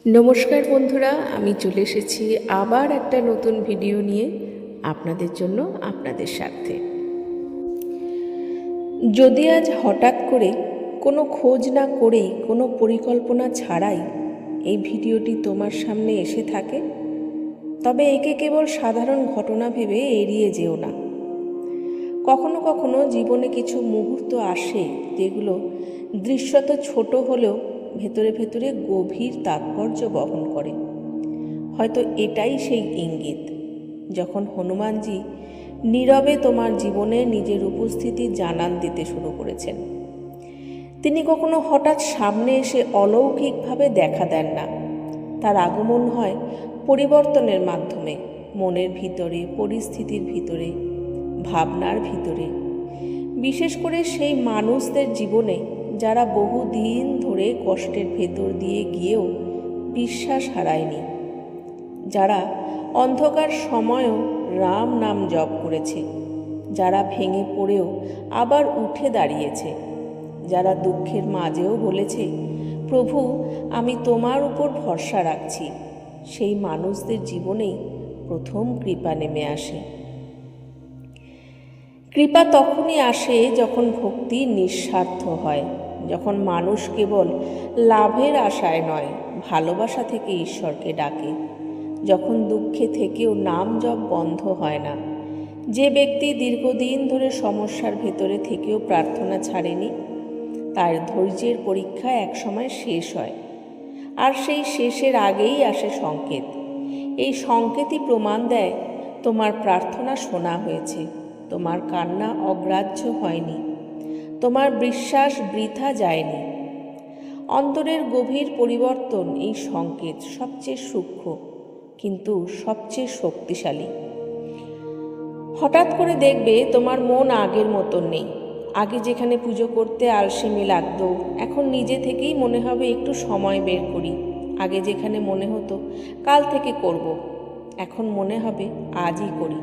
নমস্কার বন্ধুরা, আমি চলে এসেছি আবার একটা নতুন ভিডিও নিয়ে আপনাদের জন্য, আপনাদের স্বার্থে। যদি আজ হঠাৎ করে কোনো খোঁজ না করেই, কোনো পরিকল্পনা ছাড়াই এই ভিডিওটি তোমার সামনে এসে থাকে, তবে একে কেবল সাধারণ ঘটনা ভেবে এড়িয়ে যেও না। কখনো কখনো জীবনে কিছু মুহূর্ত আসে যেগুলো দৃশ্যত ছোট হলেও ভেতরে ভেতরে গভীর তাৎপর্য বহন করে। হয়তো এটাই সেই ইঙ্গিত যখন হনুমানজি নীরবে তোমার জীবনে নিজের উপস্থিতি জানান দিতে শুরু করেছেন। তিনি কখনো হঠাৎ সামনে এসে অলৌকিকভাবে দেখা দেন না। তার আগমন হয় পরিবর্তনের মাধ্যমে, মনের ভিতরে, পরিস্থিতির ভিতরে, ভাবনার ভিতরে। বিশেষ করে সেই মানুষদের জীবনে যারা বহুদিন ধরে কষ্টের ভেতর দিয়ে গিয়েও বিশ্বাস হারায়নি, যারা অন্ধকার সময়ও রাম নাম জপ করেছে, যারা ভেঙে পড়েও আবার উঠে দাঁড়িয়েছে, যারা দুঃখের মাঝেও বলেছে, প্রভু আমি তোমার উপর ভরসা রাখছি, সেই মানুষদের জীবনেই প্রথম কৃপা নেমে আসে। কৃপা তখনই আসে যখন ভক্তি নিঃস্বার্থ হয়, যখন মানুষ কেবল লাভের আশায় নয়, ভালোবাসা থেকে ঈশ্বরকে ডাকে, যখন দুঃখে থেকেও নাম জপ বন্ধ হয় না। যে ব্যক্তি দীর্ঘদিন ধরে সমস্যার ভেতরে থেকেও প্রার্থনা ছাড়েনি, তার ধৈর্যের পরীক্ষা একসময় শেষ হয়, আর সেই শেষের আগেই আসে সংকেত। এই সংকেতই প্রমাণ দেয় তোমার প্রার্থনা শোনা হয়েছে, তোমার কান্না অগ্রাহ্য হয়নি, তোমার বিশ্বাস বৃথা যায়নি। অন্তরের গভীর পরিবর্তন এই সংকেত সবচেয়ে সূক্ষ্ম কিন্তু সবচেয়ে শক্তিশালী। হঠাৎ করে দেখবে তোমার মন আগের মতন নেই। আগে যেখানে পুজো করতে আলসেমি লাগতো, এখন নিজে থেকেই মনে হবে একটু সময় বের করি। আগে যেখানে মনে হতো কাল থেকে করব, এখন মনে হবে আজই করি।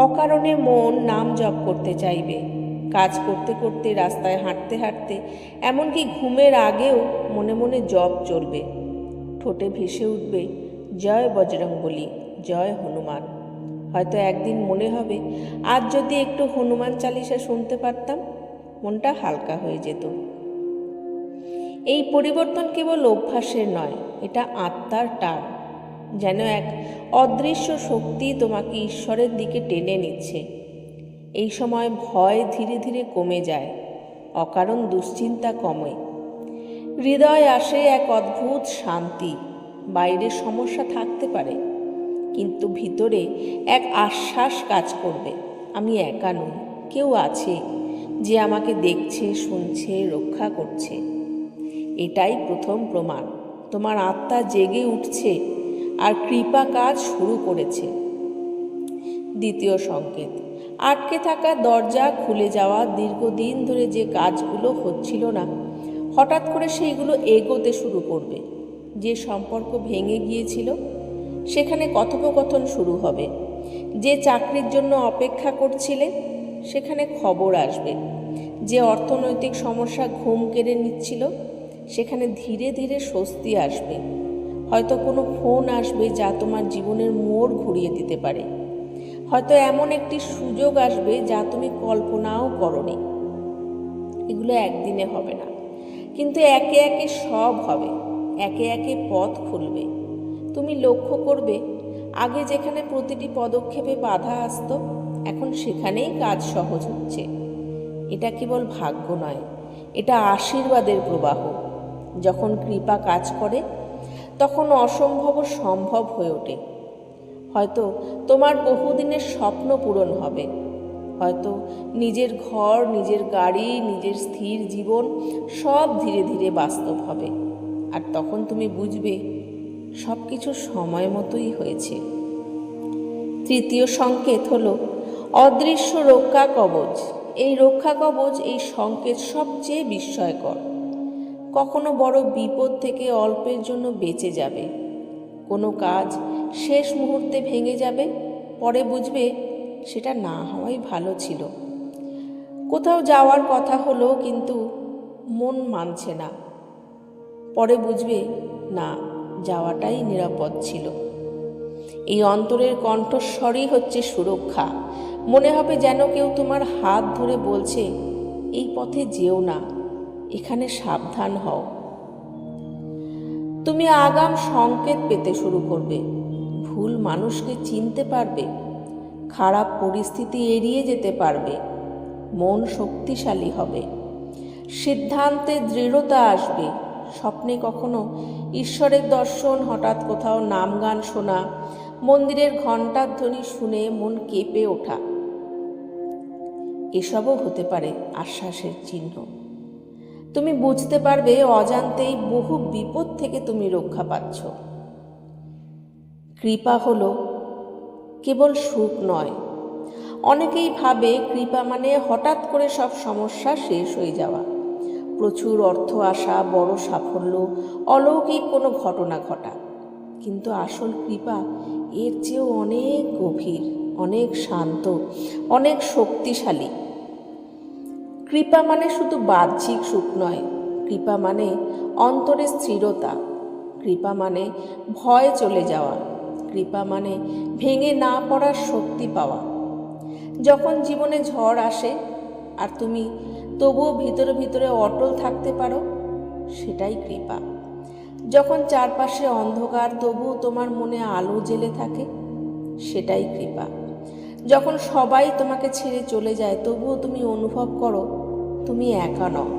অকারণে মন নাম জপ করতে চাইবে। কাজ করতে করতে, রাস্তায় হাঁটতে হাঁটতে, এমনকি ঘুমের আগেও মনে মনে জপ চলবে। ঠোঁটে ভেসে উঠবে জয় বজরংবলী, জয় হনুমান। হয়তো একদিন মনে হবে আজ যদি একটু হনুমান চালিসা শুনতে পারতাম, মনটা হালকা হয়ে যেত। এই পরিবর্তন কেবল অভ্যাসের নয়, এটা আত্মার টান। যেন এক অদৃশ্য শক্তি তোমাকে ঈশ্বরের দিকে টেনে নিচ্ছে। এই সময় ভয় ধীরে ধীরে কমে যায়, অকারণ দুশ্চিন্তা কমে, হৃদয় আসে এক অদ্ভুত শান্তি। বাইরে সমস্যা থাকতে পারে, কিন্তু ভিতরে এক আশ্বাস কাজ করবে, আমি একা নই, কেউ আছে যে আমাকে দেখছে, শুনছে, রক্ষা করছে। এটাই প্রথম প্রমাণ তোমার আত্মা জেগে উঠছে আর কৃপা কাজ শুরু করেছে। দ্বিতীয় সংকেত, আটকে থাকা দরজা খুলে যাওয়া। দীর্ঘদিন ধরে যে কাজগুলো হচ্ছিল না, হঠাৎ করে সেইগুলো এগোতে শুরু করবে। যে সম্পর্ক ভেঙে গিয়েছিল, সেখানে কথোপকথন শুরু হবে। যে চাকরির জন্য অপেক্ষা করছিলে, সেখানে খবর আসবে। যে অর্থনৈতিক সমস্যা ঘুম কেড়ে নিচ্ছিল, সেখানে ধীরে ধীরে স্বস্তি আসবে। হয়তো কোনো ফোন আসবে যা তোমার জীবনের মোড় ঘুরিয়ে দিতে পারে। হয়তো এমন একটি সুযোগ আসবে যা তুমি কল্পনাও করোনি। এগুলো একদিনে হবে না, কিন্তু একে একে সব হবে, একে একে পথ খুলবে। তুমি লক্ষ্য করবে আগে যেখানে প্রতিটি পদক্ষেপে বাধা আসতো, এখন সেখানেই কাজ সহজ হচ্ছে। এটা কেবল ভাগ্য নয়, এটা আশীর্বাদের প্রবাহ। যখন কৃপা কাজ করে, তখন অসম্ভব সম্ভব হয়ে ওঠে। হয়তো তোমার বহুদিনের স্বপ্ন পূরণ হবে, হয়তো নিজের ঘর, নিজের গাড়ি, নিজের স্থির জীবন সব ধীরে ধীরে বাস্তব হবে। আর তখন তুমি বুঝবে সব কিছু সময় মতোই হয়েছে। তৃতীয় সংকেত হলো অদৃশ্য রক্ষা কবচ। এই রক্ষা কবচ, এই সংকেত সবচেয়ে বিস্ময়কর। কখনো বড় বিপদ থেকে অল্পের জন্য বেঁচে যাবে, কোনো কাজ শেষ মুহূর্তে ভেঙে যাবে, পরে বুঝবে সেটা না হওয়াই ভালো ছিল। কোথাও যাওয়ার কথা হলো কিন্তু মন মানছে না, পরে বুঝবে না, যাওয়াটাই নিরাপদ ছিল। এই অন্তরের কণ্ঠস্বরই হচ্ছে সুরক্ষা। মনে হবে যেন কেউ তোমার হাত ধরে বলছে, এই পথে যেও না, এখানে সাবধান হও। তুমি আগাম সংকেত পেতে শুরু করবে, ভুল মানুষকে চিনতে পারবে, খারাপ পরিস্থিতি এড়িয়ে যেতে পারবে, মন শক্তিশালী হবে, সিদ্ধান্তে দৃঢ়তা আসবে। স্বপ্নে কখনো ঈশ্বরের দর্শন, হঠাৎ কোথাও নাম গান শোনা, মন্দিরের ঘণ্টার ধ্বনি শুনে মন কেঁপে ওঠা, এসবও হতে পারে আশ্বাসের চিহ্ন। তুমি বুঝতে পারবে অজান্তেই বহু বিপদ থেকে তুমি রক্ষা পাচ্ছ। কৃপা হলো কেবল সুখ নয়। অনেকেই ভাবে কৃপা মানে হঠাৎ করে সব সমস্যা শেষ হয়ে যাওয়া, প্রচুর অর্থ আসা, বড় সাফল্য, অলৌকিক কোনো ঘটনা ঘটা। কিন্তু আসল কৃপা এর চেয়েও অনেক গভীর, অনেক শান্ত, অনেক শক্তিশালী। কৃপা মানে শুধু বাহ্যিক সুখ নয়, কৃপা মানে অন্তরে স্থিরতা, কৃপা মানে ভয় চলে যাওয়া, কৃপা মানে ভেঙে না পড়ার শক্তি পাওয়া। যখন জীবনে ঝড় আসে আর তুমি তবুও ভিতরে ভিতরে অটল থাকতে পারো, সেটাই কৃপা। যখন চারপাশে অন্ধকার তবুও তোমার মনে আলো জ্বেলে থাকে, সেটাই কৃপা। যখন সবাই তোমাকে ছেড়ে চলে যায় তবুও তুমি অনুভব করো তুমি একা নও,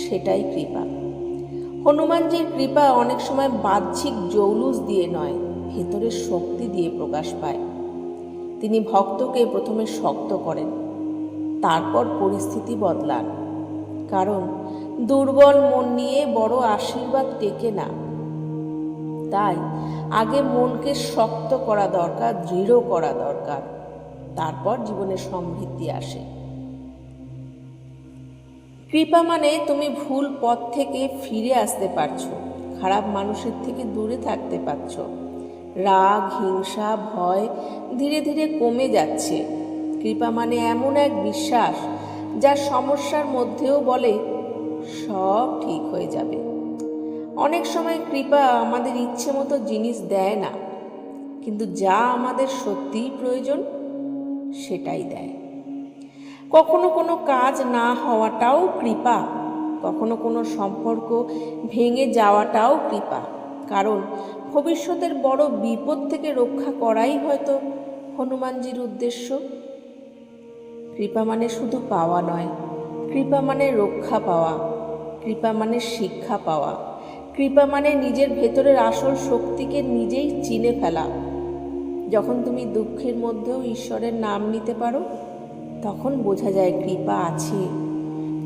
সেটাই কৃপা। হনুমানজির কৃপা অনেক সময় বাহ্যিক জৌলুস দিয়ে নয়, ভেতরের শক্তি দিয়ে প্রকাশ পায়। তিনি ভক্তকে প্রথমে শক্ত করেন, তারপর পরিস্থিতি বদলান। কারণ দুর্বল মন নিয়ে বড় আশীর্বাদ টেকে না। তাই আগে মনকে শক্ত করা দরকার, দৃঢ় করা দরকার, তারপর জীবনে সমৃদ্ধি আসে। কৃপা মানে তুমি ভুল পথ থেকে ফিরে আসতে পারছো, খারাপ মানুষের থেকে দূরে থাকতে পারছো, রাগ, হিংসা, ভয় ধীরে ধীরে কমে যাচ্ছে। কৃপা মানে এমন এক বিশ্বাস যা সমস্যার মধ্যেও বলে সব ঠিক হয়ে যাবে। অনেক সময় কৃপা আমাদের ইচ্ছে মতো জিনিস দেয় না, কিন্তু যা আমাদের সত্যিই প্রয়োজন সেটাই দেয়। কখনো কোনো কাজ না হওয়াটাও কৃপা, কখনো কোনো সম্পর্ক ভেঙে যাওয়াটাও কৃপা। কারণ ভবিষ্যতের বড় বিপদ থেকে রক্ষা করাই হয়তো হনুমানজির উদ্দেশ্য। কৃপা মানে শুধু পাওয়া নয়, কৃপা মানে রক্ষা পাওয়া, কৃপা মানে শিক্ষা পাওয়া, কৃপা মানে নিজের ভেতরের আসল শক্তিকে নিজেই চিনে ফেলা। যখন তুমি দুঃখের মধ্যেও ঈশ্বরের নাম নিতে পারো, তখন বোঝা যায় কৃপা আছে।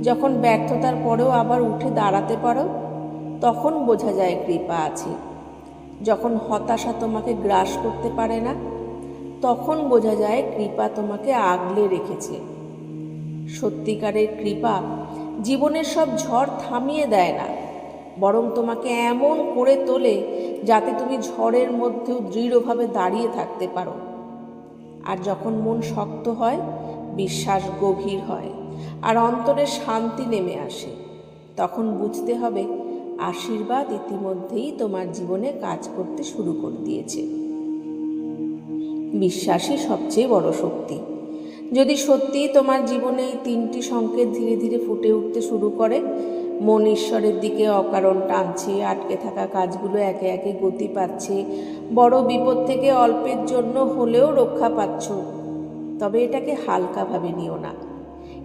যখন ব্যর্থতার পরেও আবার উঠে দাঁড়াতে পারো, তখন বোঝা যায় কৃপা আছে। যখন হতাশা তোমাকে গ্রাস করতে পারে না, তখন বোঝা যায় কৃপা তোমাকে আগলে রেখেছে। সত্যিকারের কৃপা জীবনের সব ঝড় থামিয়ে দেয় না, বরং তোমাকে এমন করে তোলে যাতে তুমি ঝড়ের মধ্যেও দৃঢ়ভাবে দাঁড়িয়ে থাকতে পারো। আর যখন মন শক্ত হয়, বিশ্বাস গভীর হয়, আর অন্তরে শান্তি নেমে আসে, তখন বুঝতে হবে আশীর্বাদ ইতিমধ্যেই তোমার জীবনে কাজ করতে শুরু করে দিয়েছে। বিশ্বাসই সবচেয়ে বড় শক্তি। যদি সত্যিই তোমার জীবনে এই তিনটি সংকেত ধীরে ধীরে ফুটে উঠতে শুরু করে, মন ঈশ্বরের দিকে অকারণ টানছে, আটকে থাকা কাজগুলো একে একে গতি পাচ্ছে, বড় বিপদ থেকে অল্পের জন্য হলেও রক্ষা পাচ্ছ, তবে এটাকে হালকাভাবে নিও না।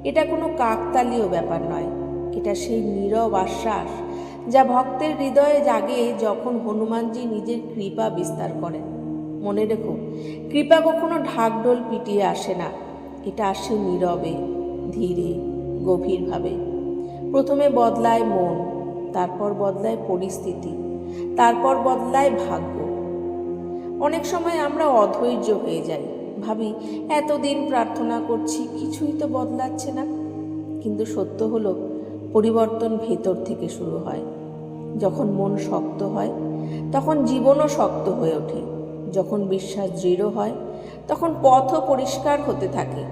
এটা কোনো কাকতালীয় ব্যাপার নয়, এটা সেই নীরব আশ্বাস যা ভক্তের হৃদয়ে জাগে যখন হনুমানজি নিজের কৃপা বিস্তার করেন। মনে রেখো, কৃপা কখনো ঢাকঢোল পিটিয়ে আসে না, এটা আসে নীরবে, ধীরে, গভীরভাবে। প্রথমে বদলায় মন, তারপর বদলায় পরিস্থিতি, তারপর বদলায় ভাগ্য। অনেক সময় আমরা অধৈর্য হয়ে যাই, ভাবি এতদিন প্রার্থনা করছি, কিছুই তো বদলাচ্ছে না। কিন্তু সত্য হলো পরিবর্তন ভেতর থেকে শুরু হয়। যখন মন শক্ত হয়, তখন জীবনও শক্ত হয়ে ওঠে। যখন বিশ্বাস দৃঢ় হয়, তখন পথও পরিষ্কার হতে থাকে।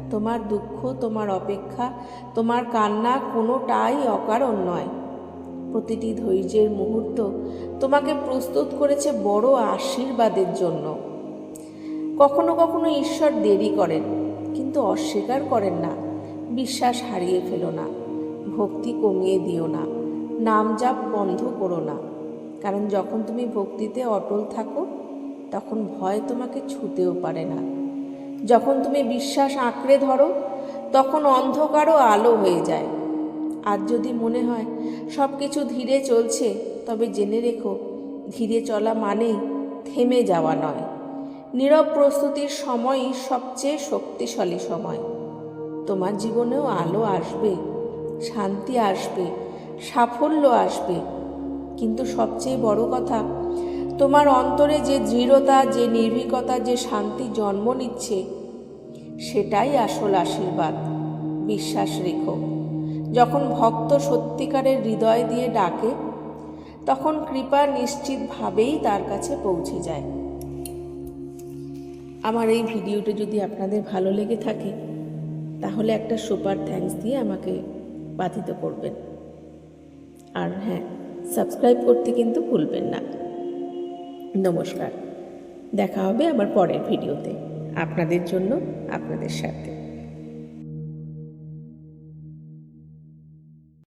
তোমার দুঃখ, তোমার অপেক্ষা, তোমার কান্না কোনোটাই অকারণ নয়। প্রতিটি ধৈর্যের মুহূর্ত তোমাকে প্রস্তুত করেছে বড় আশীর্বাদের জন্য। কখনো কখনো ঈশ্বর দেরি করেন, কিন্তু অস্বীকার করেন না। বিশ্বাস হারিয়ে ফেলো না, ভক্তি কমিয়ে দিও না, নাম জাপ বন্ধ করো না। কারণ যখন তুমি ভক্তিতে অটল থাকো, তখন ভয় তোমাকে ছুঁতেও পারে না। যখন তুমি বিশ্বাস আঁকড়ে ধরো, তখন অন্ধকারও আলো হয়ে যায়। আর যদি মনে হয় সব কিছু ধীরে চলছে, তবে জেনে রেখো, ধীরে চলা মানেই থেমে যাওয়া নয়। নীরব প্রস্তুতির সময়ই সবচেয়ে শক্তিশালী সময়। তোমার জীবনেও আলো আসবে, শান্তি আসবে, সাফল্য আসবে, কিন্তু সবচেয়ে বড় কথা, তোমার অন্তরে যে দৃঢ়তা, যে নির্ভীকতা, যে শান্তি জন্ম নিচ্ছে, সেটাই আসল আশীর্বাদ। বিশ্বাস রেখো, যখন ভক্ত সত্যিকারের হৃদয় দিয়ে ডাকে, তখন কৃপা নিশ্চিতভাবেই তার কাছে পৌঁছে যায়। আমার এই ভিডিওটা যদি আপনাদের ভালো লেগে থাকে, তাহলে একটা সুপার থ্যাঙ্কস দিয়ে আমাকে বাধিত করবেন। আর হ্যাঁ, সাবস্ক্রাইব করতে কিন্তু ভুলবেন না। নমস্কার, দেখা হবে আমার পরের ভিডিওতে, আপনাদের জন্য, আপনাদের সাথে।